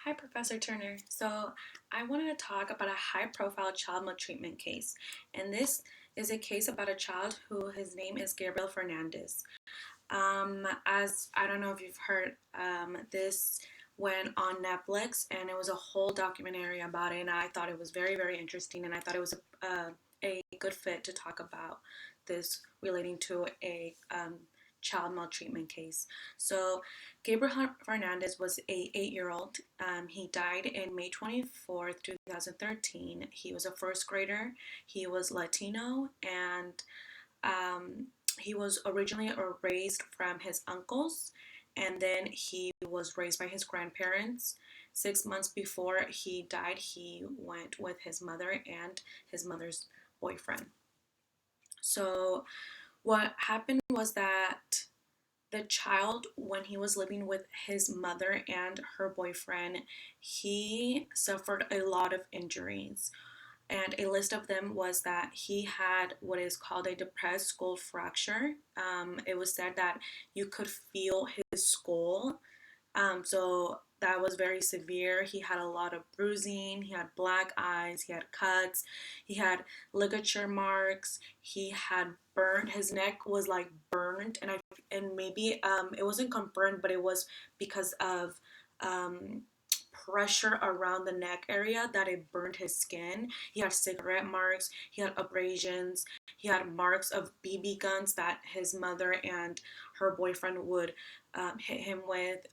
Hi, Professor Turner. So, I wanted to talk about a high profile child maltreatment case. And this is a case about a child who his name is Gabriel Fernandez. As I don't know if you've heard, this went on Netflix and it was a whole documentary about it. And I thought it was very, very interesting. And I thought it was a good fit to talk about this relating to a child maltreatment case. So, Gabriel Fernandez was a 8-year-old. He died in May 24th, 2013. He was a first grader. He was Latino, and um, he was originally raised from his uncles, and then he was raised by his grandparents. 6 months before he died, he went with his mother and his mother's boyfriend. So, what happened was that the child, when he was living with his mother and her boyfriend, he suffered a lot of injuries. And a list of them was that he had what is called a depressed skull fracture. It was said that you could feel his skull, so that was very severe. He had a lot of bruising, he had black eyes, he had cuts, he had ligature marks, he had burned, his neck was like burned, and maybe it wasn't confirmed, but it was because of um pressure around the neck area that it burned his skin. He had cigarette marks, he had abrasions, he had marks of BB guns that his mother and her boyfriend would hit him with.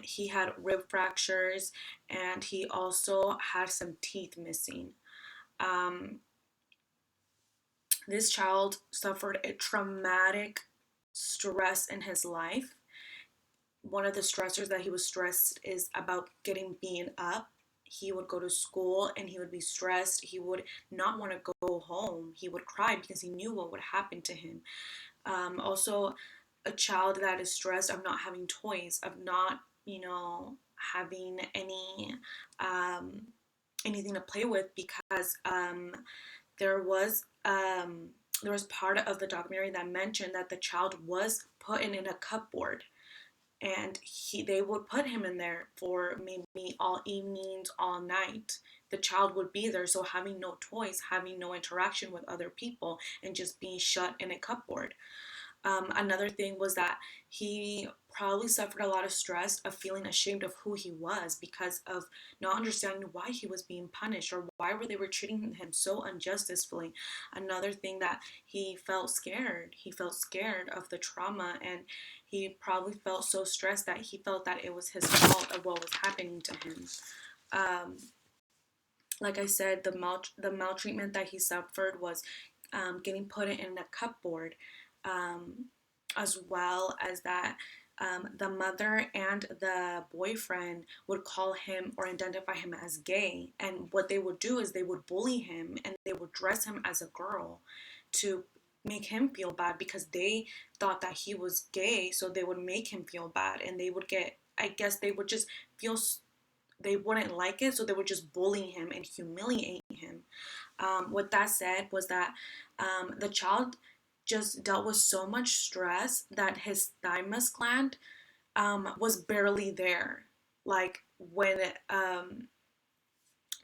He had rib fractures, and he also had some teeth missing. Um, this child suffered a traumatic stress in his life. One of the stressors that he was stressed is about getting beaten up. He would go to school and he would be stressed. He would not want to go home. He would cry because he knew what would happen to him. Also, a child that is stressed of not having toys, of not, having um, anything to play with because there was um, there was part of the documentary that mentioned that the child was put in a cupboard, and they would put him in there for maybe all evenings, all night. The child would be there, so having no toys, having no interaction with other people, and just being shut in a cupboard. Another thing was that he probably suffered a lot of stress of feeling ashamed of who he was because of not understanding why he was being punished or why they were treating him so unjustly. Another thing that he felt scared. He felt scared of the trauma, and he probably felt so stressed that he felt that it was his fault of what was happening to him. Um, like I said, the maltreatment that he suffered was getting put in a cupboard, um, as well as that the mother and the boyfriend would call him or identify him as gay. And what they would do is they would bully him and they would dress him as a girl to make him feel bad because they thought that he was gay. So they would make him feel bad, and they would get, I guess they would just feel they wouldn't like it, so they would just bully him and humiliate him. What that said was that the child just dealt with so much stress that his thymus gland was barely there. Like when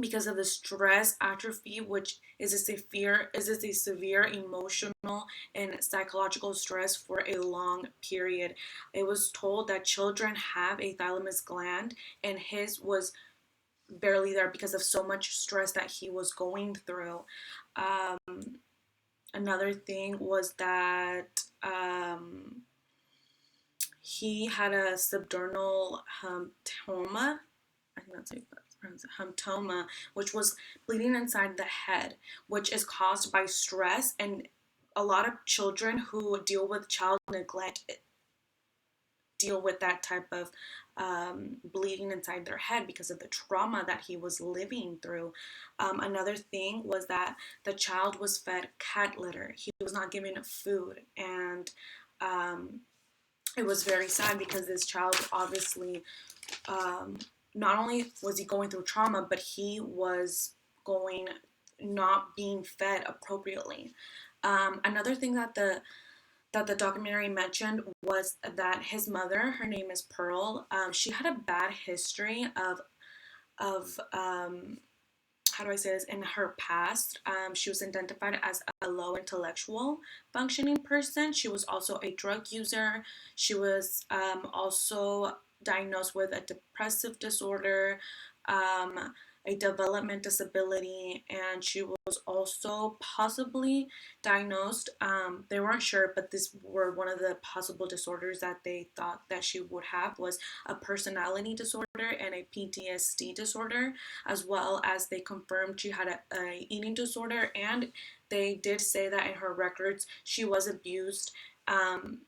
because of the stress atrophy, which is a severe emotional and psychological stress for a long period. It was told that children have a thymus gland, and his was barely there because of so much stress that he was going through. Another thing was that he had a subdermal hematoma. I think that's hematoma, which was bleeding inside the head, which is caused by stress. And a lot of children who deal with child neglect deal with that type of bleeding inside their head because of the trauma that he was living through. Another thing was that the child was fed cat litter. He was not given food, and it was very sad because this child obviously, not only was he going through trauma, but he was going not being fed appropriately. Another thing that the documentary mentioned was that his mother, her name is Pearl, she had a bad history of of how do I say this, in her past. She was identified as a low intellectual functioning person. She was also a drug user. She was also diagnosed with a depressive disorder, um, a development disability, and she was also possibly diagnosed. They weren't sure, but this were one of the possible disorders that they thought that she would have was a personality disorder and a PTSD disorder, as well as they confirmed she had a eating disorder, and they did say that in her records she was abused um,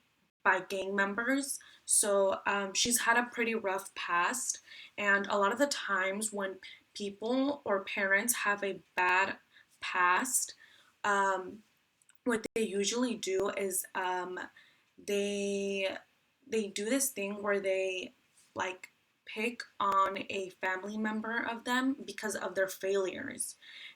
by gang members. So she's had a pretty rough past, and a lot of the times when people or parents have a bad past, um, what they usually do is they they do this thing where they like pick on a family member of them because of their failures.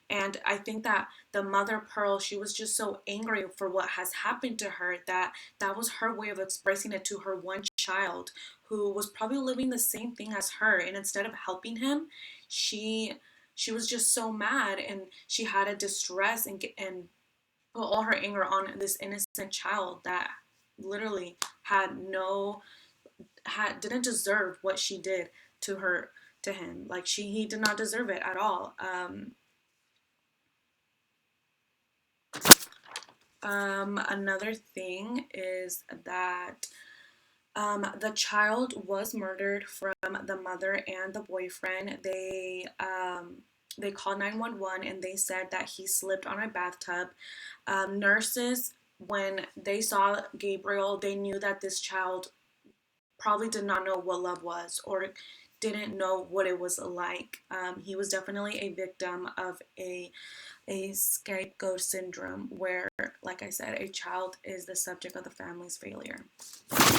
And I think that the mother pearl, she was just so angry for what has happened to her that that was her way of expressing it to her one child who was probably living the same thing as her, and instead of helping him, she she was just so mad, and she had a distress and put all her anger on this innocent child that literally had no had didn't deserve what she did to her to him. Like he did not deserve it at all. Another thing is that the child was murdered from the mother and the boyfriend. They called 911 and they said that he slipped on a bathtub. Nurses, when they saw Gabriel, they knew that this child probably did not know what love was or didn't know what it was like. He was definitely a victim of a scapegoat syndrome where, like I said, a child is the subject of the family's failure.